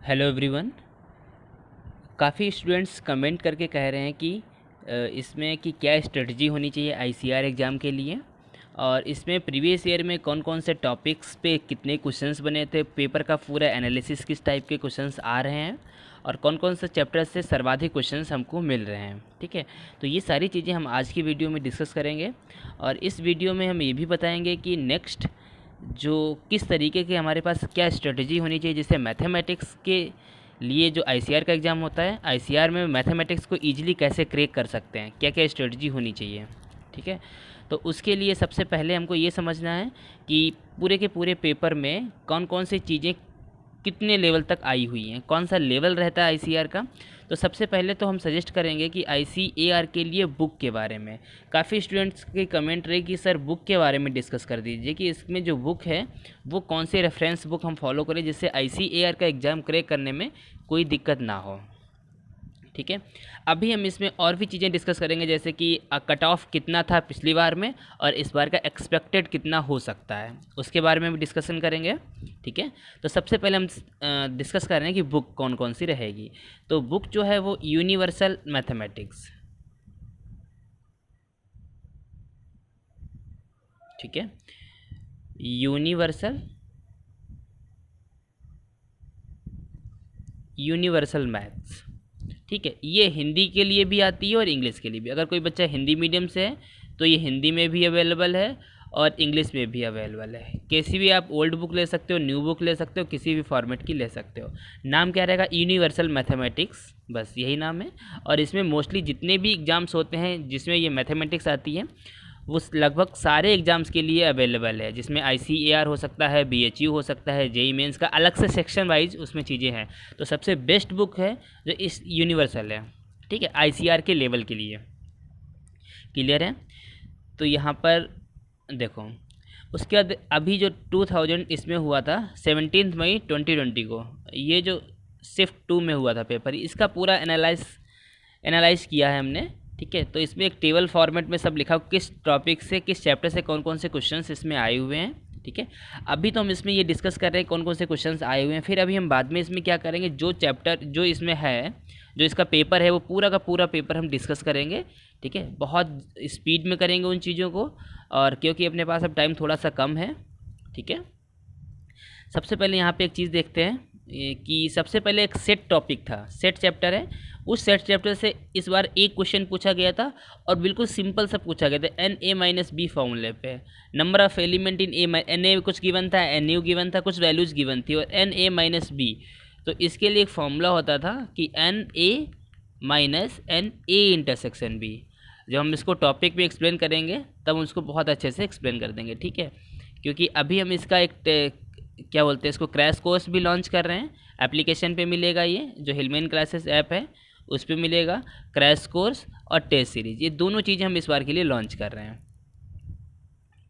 Hello everyone. काफ़ी students comment करके कह रहे हैं कि इसमें कि क्या स्ट्रेटजी होनी चाहिए आईसीआर एग्ज़ाम के लिए, और इसमें प्रीवियस ईयर में कौन कौन से टॉपिक्स पे कितने क्वेश्चंस बने थे, पेपर का पूरा एनालिसिस किस टाइप के क्वेश्चंस आ रहे हैं और कौन कौन से चैप्टर से सर्वाधिक क्वेश्चंस हमको मिल रहे हैं। ठीक है, तो ये सारी चीज़ें हम आज की वीडियो में डिस्कस करेंगे। और इस वीडियो में हम ये भी बताएंगे कि नेक्स्ट जो किस तरीके के हमारे पास क्या स्ट्रेटजी होनी चाहिए, जिससे मैथमेटिक्स के लिए जो आईसीआर का एग्ज़ाम होता है, आईसीआर में मैथमेटिक्स को ईजिली कैसे क्रैक कर सकते हैं, क्या क्या स्ट्रेटजी होनी चाहिए। ठीक है, तो उसके लिए सबसे पहले हमको ये समझना है कि पूरे के पूरे पेपर में कौन कौन सी चीज़ें कितने लेवल तक आई हुई हैं, कौन सा लेवल रहता है आईसीआर का। तो सबसे पहले तो हम सजेस्ट करेंगे कि आईसीएआर के लिए बुक के बारे में काफ़ी स्टूडेंट्स की कमेंट रही कि सर बुक के बारे में डिस्कस कर दीजिए कि इसमें जो बुक है वो कौन से रेफरेंस बुक हम फॉलो करें जिससे आईसीएआर का एग्ज़ाम क्रैक करने में कोई दिक्कत ना हो। ठीक है, अभी हम इसमें और भी चीज़ें डिस्कस करेंगे, जैसे कि कट ऑफ कितना था पिछली बार में और इस बार का एक्सपेक्टेड कितना हो सकता है, उसके बारे में भी डिस्कशन करेंगे। ठीक है, तो सबसे पहले हम डिस्कस कर रहे हैं कि बुक कौन कौन सी रहेगी। तो बुक जो है वो यूनिवर्सल मैथमेटिक्स। ठीक है, यूनिवर्सल मैथ्स। ठीक है, ये हिंदी के लिए भी आती है और इंग्लिश के लिए भी। अगर कोई बच्चा हिंदी मीडियम से है तो ये हिंदी में भी अवेलेबल है और इंग्लिश में भी अवेलेबल है। किसी भी आप ओल्ड बुक ले सकते हो, न्यू बुक ले सकते हो, किसी भी फॉर्मेट की ले सकते हो। नाम क्या रहेगा? यूनिवर्सल मैथमेटिक्स, बस यही नाम है। और इसमें मोस्टली जितने भी एग्ज़ाम्स होते हैं जिसमें ये मैथमेटिक्स आती है वो लगभग सारे एग्ज़ाम्स के लिए अवेलेबल है, जिसमें आईसीएआर हो सकता है, बीएचयू हो सकता है, जेई मेंस का अलग से सेक्शन वाइज उसमें चीज़ें हैं। तो सबसे बेस्ट बुक है जो इस यूनिवर्सल है। ठीक है, आईसीआर के लेवल के लिए। क्लियर है? तो यहाँ पर देखो, उसके बाद अभी जो 2000 इसमें हुआ था 17 मई 2020 को, ये जो शिफ्ट 2 में हुआ था पेपर, इसका पूरा एनालाइज किया है हमने। ठीक है, तो इसमें एक टेबल फॉर्मेट में सब लिखा हो किस टॉपिक से, किस चैप्टर से कौन कौन से क्वेश्चंस इसमें आए हुए हैं। ठीक है, अभी तो हम इसमें ये डिस्कस कर रहे हैं कौन कौन से क्वेश्चंस आए हुए हैं, फिर अभी हम बाद में इसमें क्या करेंगे, जो चैप्टर जो इसमें है, जो इसका पेपर है वो पूरा का पूरा पेपर हम डिस्कस करेंगे। ठीक है, बहुत स्पीड में करेंगे उन चीज़ों को, और क्योंकि अपने पास अब टाइम थोड़ा सा कम है। ठीक है, सबसे पहले यहाँ पे एक चीज़ देखते हैं कि सबसे पहले एक सेट टॉपिक था, सेट चैप्टर है। उस सेट चैप्टर से इस बार एक क्वेश्चन पूछा गया था और बिल्कुल सिंपल सा पूछा गया था, एन ए माइनस बी फॉर्मूले पे। Number of element in n A कुछ गिवन था, एन यू गिवन था, कुछ वैल्यूज़ गिवन थी, और एन ए माइनस बी। तो इसके लिए एक फॉर्मूला होता था कि n A minus n A intersection B. जब हम इसको टॉपिक पे एक्सप्लेन करेंगे तब उसको बहुत अच्छे से एक्सप्लेन कर देंगे। ठीक है, क्योंकि अभी हम इसका एक क्या बोलते हैं, इसको क्रैश कोर्स भी लॉन्च कर रहे हैं। एप्लीकेशन पे मिलेगा, ये जो हिलमेन क्लासेस ऐप है उस पर मिलेगा क्रैश कोर्स और टेस्ट सीरीज, ये दोनों चीज़ें हम इस बार के लिए लॉन्च कर रहे हैं।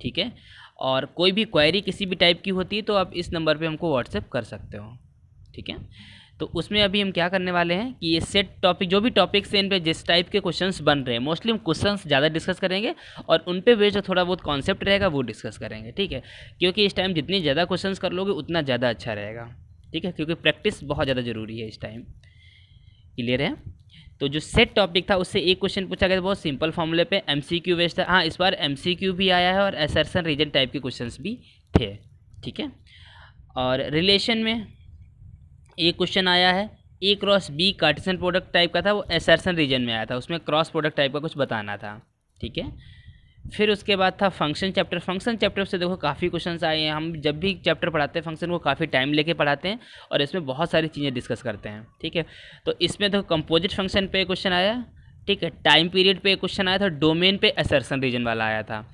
ठीक है, और कोई भी क्वेरी किसी भी टाइप की होती है तो आप इस नंबर पे हमको व्हाट्सएप कर सकते हो। ठीक है, तो उसमें अभी हम क्या करने वाले हैं कि ये सेट टॉपिक, जो भी टॉपिक्स हैं इन पे जिस टाइप के क्वेश्चंस बन रहे हैं, मोस्टली हम क्वेश्चंस ज़्यादा डिस्कस करेंगे और उन पे बेस्ड जो थोड़ा बहुत कॉन्सेप्ट रहेगा वो डिस्कस करेंगे। ठीक है, क्योंकि इस टाइम जितनी ज़्यादा क्वेश्चंस कर लोगे उतना ज़्यादा अच्छा रहेगा। ठीक है, क्योंकि प्रैक्टिस बहुत ज़्यादा ज़रूरी है इस टाइम। क्लियर है? तो जो सेट टॉपिक था उससे एक क्वेश्चन पूछा गया था, बहुत सिंपल फॉर्मूले पे, एमसीक्यू बेस्ड था। हाँ, इस बार एमसीक्यू भी आया है और असर्शन रीजन टाइप के क्वेश्चंस भी थे। ठीक है, और रिलेशन में एक क्वेश्चन आया है, A cross B Cartesian product type का था, वो असर्शन रीजन में आया था, उसमें क्रॉस प्रोडक्ट टाइप का कुछ बताना था। ठीक है, फिर उसके बाद था फंक्शन चैप्टर। फंक्शन चैप्टर से देखो काफ़ी क्वेश्चंस आए हैं। हम जब भी चैप्टर पढ़ाते हैं फंक्शन को काफ़ी टाइम लेके पढ़ाते हैं और इसमें बहुत सारी चीज़ें डिस्कस करते हैं। ठीक है, तो इसमें देखो कंपोजिट फंक्शन पे क्वेश्चन आया। ठीक है, टाइम पीरियड पे क्वेश्चन आया था, डोमेन पे असर्शन रीजन वाला आया था।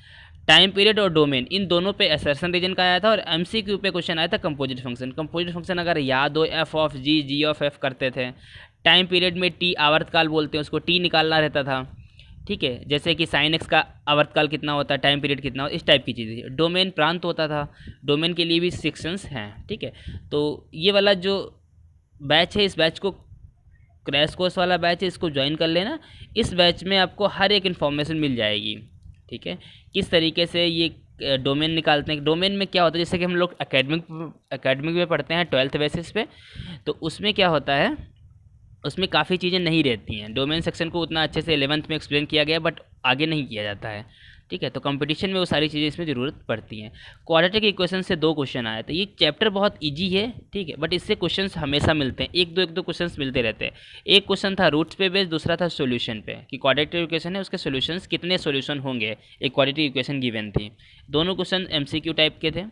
टाइम पीरियड और डोमेन इन दोनों पे असर्शन रीजन का आया था, और एमसीक्यू पे क्वेश्चन आया था कंपोजिट फंक्शन। कंपोजिट फंक्शन अगर याद हो, f of g, g of f करते थे। टाइम पीरियड में टी आवर्तकाल बोलते हैं उसको, टी निकालना रहता था। ठीक है, जैसे कि साइन एक्स का आवर्तकाल कितना होता है, टाइम पीरियड कितना होता है, इस टाइप की चीज़ें। डोमेन प्रांत होता था, डोमेन के लिए भी सेक्शंस हैं। ठीक है, तो ये वाला जो बैच है, इस बैच को क्रैश कोर्स वाला बैच है, इसको ज्वाइन कर लेना। इस बैच में आपको हर एक इन्फॉर्मेशन मिल जाएगी। ठीक है, किस तरीके से ये डोमेन निकालते हैं। डोमेन में क्या होता है, जैसे कि हम लोग एकेडमिक में पढ़ते हैं 12th बेसिस पे, तो उसमें क्या होता है, उसमें काफ़ी चीज़ें नहीं रहती हैं। डोमेन सेक्शन को उतना अच्छे से 11th में एक्सप्लेन किया गया, बट आगे नहीं किया जाता है। ठीक है, तो कंपटीशन में वो सारी चीज़ें इसमें ज़रूरत पड़ती हैं। क्वाड्रेटिक इक्वेशन से 2 क्वेश्चन आए थे। ये चैप्टर बहुत इजी है, ठीक है, बट इससे क्वेश्चंस हमेशा मिलते हैं, एक दो क्वेश्चंस मिलते रहते हैं। एक क्वेश्चन था रूट्स पे बेस्ड, दूसरा था सॉल्यूशन पे, कि क्वाड्रेटिक इक्वेशन है उसके सॉल्यूशंस कितने सॉल्यूशन होंगे, एक क्वाड्रेटिक इक्वेशन गिवन थी। दोनों क्वेश्चन एमसीक्यू टाइप के थे।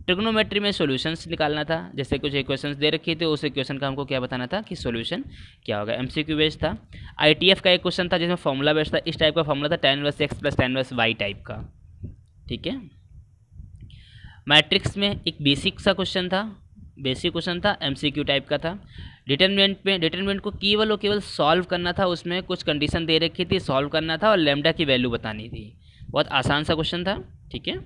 ट्रिग्नोमेट्री में सॉल्यूशंस निकालना था, जैसे कुछ इक्वेशंस दे रखी थी, उस इक्वेशन का हमको क्या बताना था कि सॉल्यूशन क्या होगा, एमसीक्यू बेस्ड था। आईटीएफ का एक क्वेश्चन था जिसमें फॉर्मूला बेस्ड था, इस टाइप का फॉर्मूला था tan inverse x plus tan inverse y type का। ठीक है, मैट्रिक्स में एक बेसिक सा क्वेश्चन था, बेसिक क्वेश्चन था, एमसीक्यू टाइप का था। डिटरमिनेंट में, डिटरमिनेंट को केवल और केवल सॉल्व करना था, उसमें कुछ कंडीशन दे रखी थी, सॉल्व करना था और लैम्डा की वैल्यू बतानी थी। बहुत आसान सा क्वेश्चन था। ठीक है,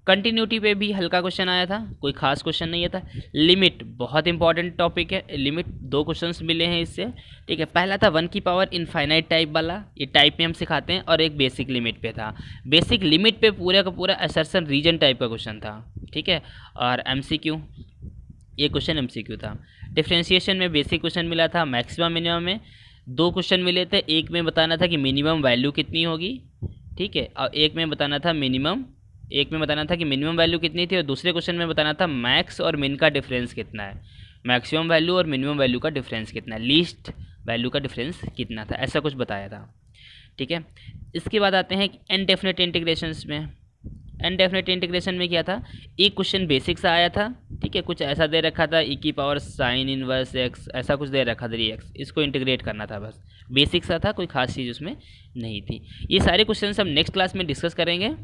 कंटिन्यूटी पे भी हल्का क्वेश्चन आया था, कोई खास क्वेश्चन नहीं था। लिमिट बहुत इंपॉर्टेंट टॉपिक है, लिमिट 2 क्वेश्चंस मिले हैं इससे। ठीक है, पहला था 1 की पावर इनफाइनाइट टाइप वाला, ये टाइप में हम सिखाते हैं, और एक बेसिक लिमिट पे था। बेसिक लिमिट पे पूरा का पूरा असर्शन रीजन टाइप का क्वेश्चन था। ठीक है, और एमसीक्यू, ये क्वेश्चन एमसीक्यू था। डिफ्रेंशिएशन में बेसिक क्वेश्चन मिला था। मैक्सिमम मिनिमम में 2 क्वेश्चन मिले थे, एक में बताना था कि मिनिमम वैल्यू कितनी होगी, ठीक है, और एक में बताना था मिनिमम वैल्यू कितनी थी, और दूसरे क्वेश्चन में बताना था मैक्स और मिन का डिफरेंस कितना है, मैक्सिमम वैल्यू और मिनिमम वैल्यू का डिफरेंस कितना है, लीस्ट वैल्यू का डिफरेंस कितना था, ऐसा कुछ बताया था। ठीक है, इसके बाद आते हैं इनडेफिनेट इंटीग्रेशंस में। इनडेफिनेट इंटीग्रेशन में क्या था, एक क्वेश्चन बेसिक सा आया था। ठीक है, कुछ ऐसा दे रखा था, ई की पावर साइन इनवर्स एक्स, ऐसा कुछ दे रखा था 3x, इसको इंटीग्रेट करना था, बस बेसिक सा था, कोई खास चीज़ उसमें नहीं थी। ये सारे क्वेश्चन हम नेक्स्ट क्लास में डिस्कस करेंगे,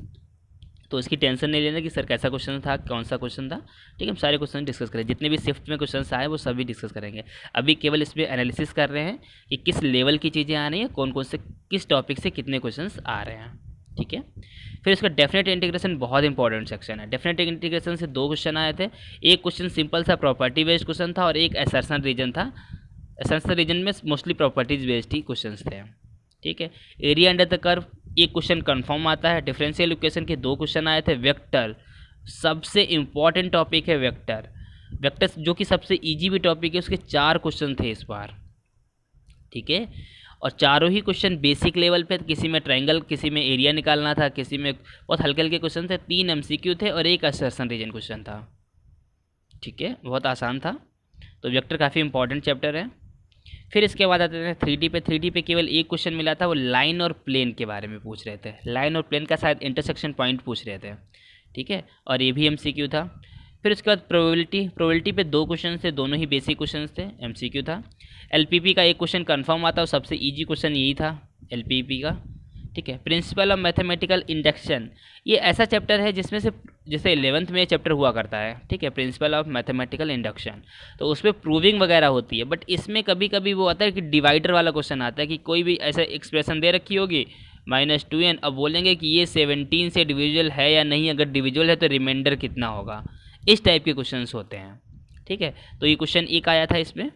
तो इसकी टेंशन नहीं लेना कि सर कैसा क्वेश्चन था, कौन सा क्वेश्चन था। ठीक है, हम सारे क्वेश्चन डिस्कस करें, जितने भी शिफ्ट में क्वेश्चन आए वो सभी डिस्कस करेंगे। अभी केवल इसमें एनालिसिस कर रहे हैं कि किस लेवल की चीज़ें आ रही हैं, कौन कौन से किस टॉपिक से कितने क्वेश्चन आ रहे हैं। ठीक है, फिर इसका डेफिनेट इंटीग्रेशन बहुत इंपॉर्टेंट सेक्शन है। डेफिनेट इंटीग्रेशन से 2 क्वेश्चन आए थे, एक क्वेश्चन सिंपल सा प्रॉपर्टी बेस्ड क्वेश्चन था, और एक असर्शन रीजन था। असर्शन रीजन में मोस्टली प्रॉपर्टीज बेस्ड ही क्वेश्चन थे। ठीक है, एरिया अंडर द कर्व, एक क्वेश्चन कंफर्म आता है। डिफरेंशियल इक्वेशन के 2 क्वेश्चन आए थे। वेक्टर सबसे इंपॉर्टेंट टॉपिक है, वेक्टर जो कि सबसे इजी भी टॉपिक है, उसके 4 क्वेश्चन थे इस बार। ठीक है, और चारों ही क्वेश्चन बेसिक लेवल पे, किसी में ट्रायंगल, किसी में एरिया निकालना था, किसी में बहुत हल्के हल्के क्वेश्चन थे। 3 एमसीक्यू थे और एक असर्शन रीजन क्वेश्चन था। ठीक है, बहुत आसान था, तो वेक्टर काफ़ी इंपॉर्टेंट चैप्टर है। फिर इसके बाद आते हैं 3D पे। 3D पे केवल एक क्वेश्चन मिला था, वो लाइन और प्लेन के बारे में पूछ रहे थे, लाइन और प्लेन का शायद इंटरसेक्शन पॉइंट पूछ रहे थे। ठीक है, और ये भी एमसीक्यू था। फिर उसके बाद प्रोबेबिलिटी पे 2 क्वेश्चन थे, दोनों ही बेसिक क्वेश्चन थे, एमसीक्यू था। एलपीपी का एक क्वेश्चन कंफर्म आता है, सबसे इजी क्वेश्चन यही था एलपीपी का। ठीक है, प्रिंसिपल ऑफ मैथमेटिकल इंडक्शन, ये ऐसा चैप्टर है जिसमें से जैसे 11th में चैप्टर हुआ करता है। ठीक है, प्रिंसिपल ऑफ मैथमेटिकल इंडक्शन, तो उस पर प्रूविंग वगैरह होती है, बट इसमें कभी कभी वो आता है कि डिवाइडर वाला क्वेश्चन आता है, कि कोई भी ऐसा एक्सप्रेशन दे रखी होगी -2n, अब बोलेंगे कि ये 17 से डिविजिबल है या नहीं, अगर डिविजिबल है तो रिमाइंडर कितना होगा, इस टाइप के क्वेश्चंस होते हैं। ठीक है, तो ये क्वेश्चन एक आया था इसमें।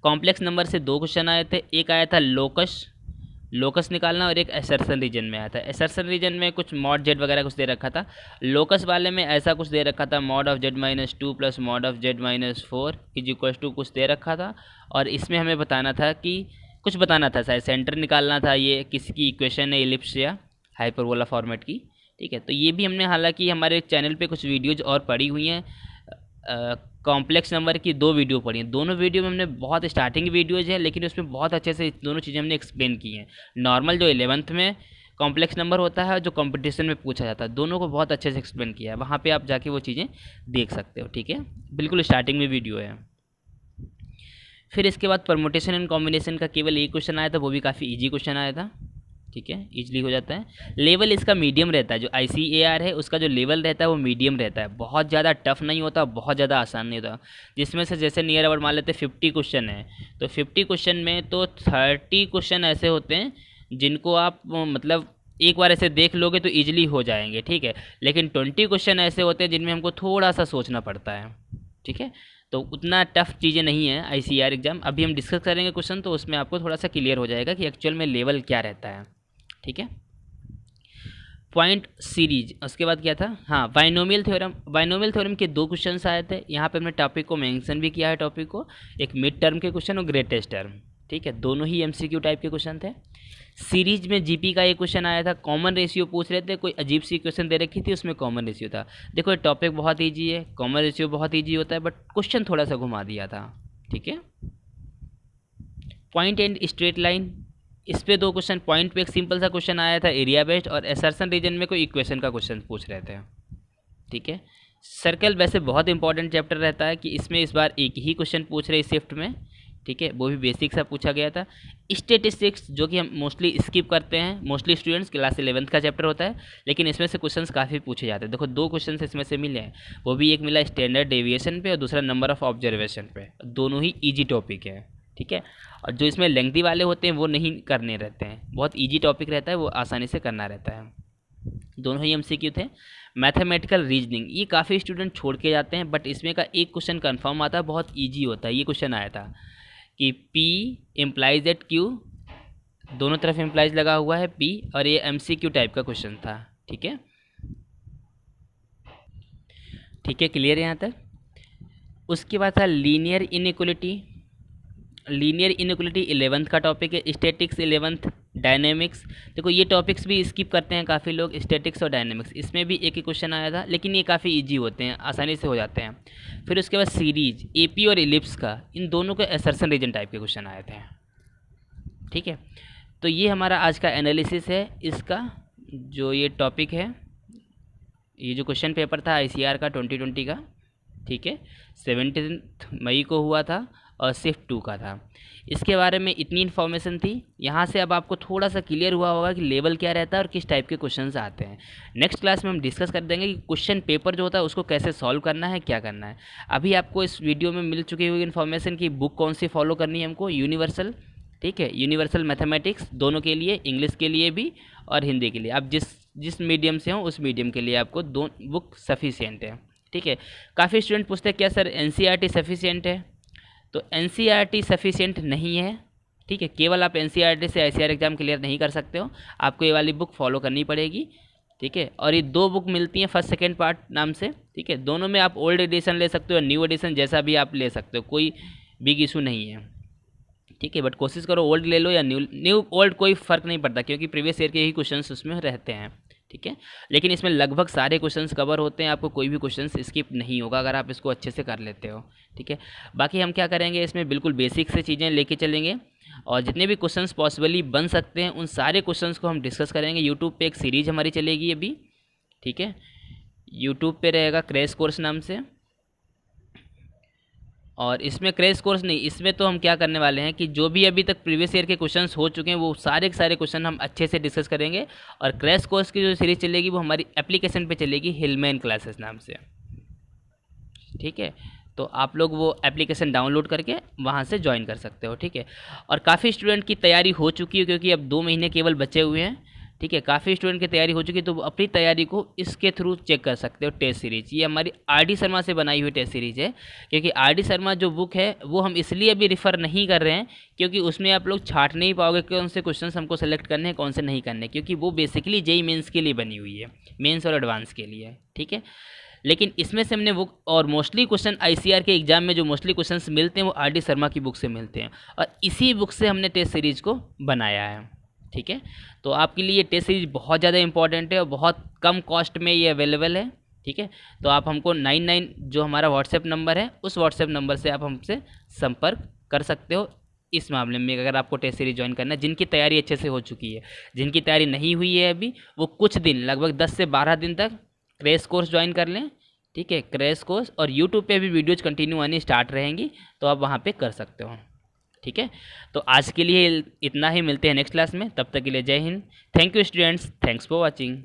कॉम्प्लेक्स नंबर से 2 क्वेश्चन आए थे, एक आया था लोकस निकालना, और एक असर्शन रीजन में आया था। असर्शन रीजन में कुछ मॉड जेड वगैरह कुछ दे रखा था, लोकस वाले में ऐसा कुछ दे रखा था, mod of z-2 plus mod of z-4 is equal to कुछ दे रखा था, और इसमें हमें बताना था कि कुछ बताना था, शायद सेंटर निकालना था, ये किसकी इक्वेशन है, इलिप्स या हाइपरबोला फॉर्मेट की। ठीक है, तो ये भी हमने हालांकि हमारे चैनल पे कुछ वीडियोज और पड़ी हुई हैं, कॉम्प्लेक्स नंबर की 2 वीडियो पढ़ी हैं, दोनों वीडियो में हमने बहुत स्टार्टिंग वीडियोज है, लेकिन उसमें बहुत अच्छे से दोनों चीज़ें हमने एक्सप्लेन की हैं। नॉर्मल जो 11th में कॉम्प्लेक्स नंबर होता है, जो कंपटीशन में पूछा जाता है, दोनों को बहुत अच्छे से एक्सप्लेन किया है, वहाँ पे आप जाके वो चीज़ें देख सकते हो। ठीक है, बिल्कुल स्टार्टिंग में वीडियो है। फिर इसके बाद परमुटेशन एंड कॉम्बिनेशन का केवल एक क्वेश्चन आया था, वो भी काफ़ी ईजी क्वेश्चन आया था। ठीक है, इजली हो जाता है। लेवल इसका मीडियम रहता है, जो ICAR है उसका जो लेवल रहता है वो मीडियम रहता है, बहुत ज़्यादा टफ नहीं होता, बहुत ज़्यादा आसान नहीं होता। जिसमें से जैसे नियर अबाउट मान लेते 50 क्वेश्चन है, तो 50 क्वेश्चन में तो 30 क्वेश्चन ऐसे होते हैं जिनको आप मतलब एक बार ऐसे देख लोगे तो ईजिली हो जाएंगे। ठीक है, लेकिन 20 क्वेश्चन ऐसे होते हैं जिनमें हमको थोड़ा सा सोचना पड़ता है। ठीक है, तो उतना टफ चीज़ें नहीं है ICAR एग्जाम। अभी हम डिस्कस करेंगे क्वेश्चन, तो उसमें आपको थोड़ा सा क्लियर हो जाएगा कि एक्चुअल में लेवल क्या रहता है। ठीक है, पॉइंट सीरीज, उसके बाद क्या था, हाँ बाइनोमियल थ्योरम। बाइनोमियल थ्योरम के 2 क्वेश्चंस आए थे, यहाँ पे हमने टॉपिक को मेंशन भी किया है, टॉपिक को, एक मिड टर्म के क्वेश्चन और ग्रेटेस्ट टर्म, ठीक है, दोनों ही एमसीक्यू टाइप के क्वेश्चन थे। सीरीज में जीपी का एक क्वेश्चन आया था, कॉमन रेशियो पूछ रहे थे, कोई अजीब सी क्वेश्चन दे रखी थी, उसमें कॉमन रेशियो था। देखो ये टॉपिक बहुत ईजी है, कॉमन रेशियो बहुत ईजी होता है, बट क्वेश्चन थोड़ा सा घुमा दिया था, ठीक है। पॉइंट एंड स्ट्रेट लाइन, इस पे 2 क्वेश्चन, पॉइंट पे एक सिंपल सा क्वेश्चन आया था एरिया बेस्ड, और असर्शन रीजन में कोई इक्वेशन का क्वेश्चन पूछ रहे थे, ठीक है। सर्कल वैसे बहुत इंपॉर्टेंट चैप्टर रहता है कि इसमें इस बार एक ही क्वेश्चन पूछ रहे शिफ्ट में, ठीक है, वो भी बेसिक सा पूछा गया था। स्टेटिस्टिक्स जो कि हम मोस्टली स्किप करते हैं, मोस्टली स्टूडेंट्स, क्लास 11th का चैप्टर होता है, लेकिन इसमें से क्वेश्चंस काफ़ी पूछे जाते हैं। देखो 2 क्वेश्चन इसमें से मिले हैं, वो भी एक मिला स्टैंडर्ड डेविएशन पे और दूसरा नंबर ऑफ ऑब्जर्वेशन पे, दोनों ही ईजी टॉपिक है, ठीक है। और जो इसमें लेंथी वाले होते हैं वो नहीं करने रहते हैं, बहुत ईजी टॉपिक रहता है, वो आसानी से करना रहता है। दोनों ही एमसीक्यू थे। मैथमेटिकल रीजनिंग, ये काफ़ी स्टूडेंट छोड़ के जाते हैं, बट इसमें का एक क्वेश्चन कंफर्म आता है, बहुत ईजी होता है। ये क्वेश्चन आया था कि P इम्प्लाइज एट Q, दोनों तरफ इम्प्लाइज लगा हुआ है P, और ये एमसीक्यू टाइप का क्वेश्चन था, ठीक है, ठीक है, क्लियर है यहाँ तक। उसके बाद था linear inequality. Linear inequality 11th का टॉपिक है, स्टैटिक्स 11th, डायनेमिक्स। देखो ये टॉपिक्स भी स्किप करते हैं काफ़ी लोग, स्टैटिक्स और डायनेमिक्स, इसमें भी एक ही क्वेश्चन आया था, लेकिन ये काफ़ी इजी होते हैं, आसानी से हो जाते हैं। फिर उसके बाद सीरीज, एपी और इलिप्स का, इन दोनों के असर्शन रीजन टाइप के क्वेश्चन आए थे, ठीक है। तो ये हमारा आज का एनालिसिस है इसका, जो ये टॉपिक है, ये जो क्वेश्चन पेपर था आईसीआर का 2020 का, ठीक है, 17 मई को हुआ था और शिफ्ट 2 का था। इसके बारे में इतनी इन्फॉर्मेशन थी, यहाँ से अब आपको थोड़ा सा क्लियर हुआ होगा कि लेवल क्या रहता है और किस टाइप के क्वेश्चंस आते हैं। नेक्स्ट क्लास में हम डिस्कस कर देंगे कि क्वेश्चन पेपर जो होता है उसको कैसे सॉल्व करना है, क्या करना है। अभी आपको इस वीडियो में मिल चुकी हुई इन्फॉर्मेशन की बुक कौन सी फॉलो करनी है हमको, यूनिवर्सल, ठीक है, यूनिवर्सल मैथमेटिक्स, दोनों के लिए, इंग्लिश के लिए भी और हिंदी के लिए। आप जिस मीडियम से हो उस मीडियम के लिए आपको 2 बुक सफिशिएंट है, ठीक है। काफ़ी स्टूडेंट पूछते हैं क्या सर एनसीईआरटी सफिशिएंट है, तो एनसीईआरटी सफिशिएंट नहीं है, ठीक है। केवल आप एनसीईआरटी से आईसीआर एग्ज़ाम क्लियर नहीं कर सकते हो, आपको ये वाली बुक फॉलो करनी पड़ेगी, ठीक है। और ये 2 बुक मिलती हैं फर्स्ट सेकेंड पार्ट नाम से, ठीक है। दोनों में आप ओल्ड एडिशन ले सकते हो, न्यू एडिशन, जैसा भी आप ले सकते हो, कोई बिग इशू नहीं है, ठीक है। बट कोशिश करो ओल्ड ले लो या न्यू ओल्ड कोई फ़र्क नहीं पड़ता, क्योंकि प्रीवियस ईयर के ही क्वेश्चंस उसमें रहते हैं, ठीक है। लेकिन इसमें लगभग सारे क्वेश्चंस कवर होते हैं, आपको कोई भी क्वेश्चंस स्किप नहीं होगा अगर आप इसको अच्छे से कर लेते हो, ठीक है। बाकी हम क्या करेंगे, इसमें बिल्कुल बेसिक से चीज़ें लेके चलेंगे, और जितने भी क्वेश्चंस पॉसिबली बन सकते हैं उन सारे क्वेश्चंस को हम डिस्कस करेंगे। यूट्यूब पे एक सीरीज़ हमारी चलेगी अभी, ठीक है, यूट्यूब पे रहेगा क्रैश कोर्स नाम से। और इसमें क्रैश कोर्स नहीं, इसमें तो हम क्या करने वाले हैं कि जो भी अभी तक प्रीवियस ईयर के क्वेश्चंस हो चुके हैं वो सारे के सारे क्वेश्चन हम अच्छे से डिस्कस करेंगे। और क्रैश कोर्स की जो सीरीज चलेगी वो हमारी एप्लीकेशन पे चलेगी, हिलमैन क्लासेस नाम से, ठीक है। तो आप लोग वो एप्लीकेशन डाउनलोड करके वहाँ से ज्वाइन कर सकते हो, ठीक है। और काफ़ी स्टूडेंट की तैयारी हो चुकी है, क्योंकि अब 2 महीने केवल बचे हुए हैं, ठीक है। काफ़ी स्टूडेंट की तैयारी हो चुकी है, तो वो अपनी तैयारी को इसके थ्रू चेक कर सकते हो। टेस्ट सीरीज ये हमारी आर.डी. शर्मा से बनाई हुई टेस्ट सीरीज है, क्योंकि आर.डी. शर्मा जो बुक है वो हम इसलिए अभी रिफ़र नहीं कर रहे हैं क्योंकि उसमें आप लोग छाट नहीं पाओगे कौन से क्वेश्चन हमको सेलेक्ट करने हैं, कौन से नहीं करने, क्योंकि वो बेसिकली जेईई मेंस के लिए बनी हुई है, मेंस और एडवांस के लिए, ठीक है। लेकिन इसमें से हमने वो, और मोस्टली क्वेश्चन आईसीआर के एग्जाम में जो मोस्टली क्वेश्चंस मिलते हैं वो आर.डी. शर्मा की बुक से मिलते हैं, और इसी बुक से हमने टेस्ट सीरीज को बनाया है, ठीक है। तो आपके लिए ये टेस्ट सीरीज बहुत ज़्यादा इंपॉर्टेंट है और बहुत कम कॉस्ट में ये अवेलेबल है, ठीक है। तो आप हमको 99 जो हमारा व्हाट्सएप नंबर है उस व्हाट्सएप नंबर से आप हमसे संपर्क कर सकते हो इस मामले में, अगर आपको टेस्ट सीरीज ज्वाइन करना है। जिनकी तैयारी अच्छे से हो चुकी है, जिनकी तैयारी नहीं हुई है अभी, वो कुछ दिन, लगभग 10 से 12 दिन तक क्रैश कोर्स ज्वाइन कर लें, ठीक है, क्रैश कोर्स। और यूट्यूब पे भी वीडियोज़ कंटिन्यू आनी स्टार्ट रहेंगी, तो आप वहाँ पे कर सकते हो, ठीक है। तो आज के लिए इतना ही, मिलते हैं नेक्स्ट क्लास में, तब तक के लिए जय Hind. Thank you students, thanks for watching.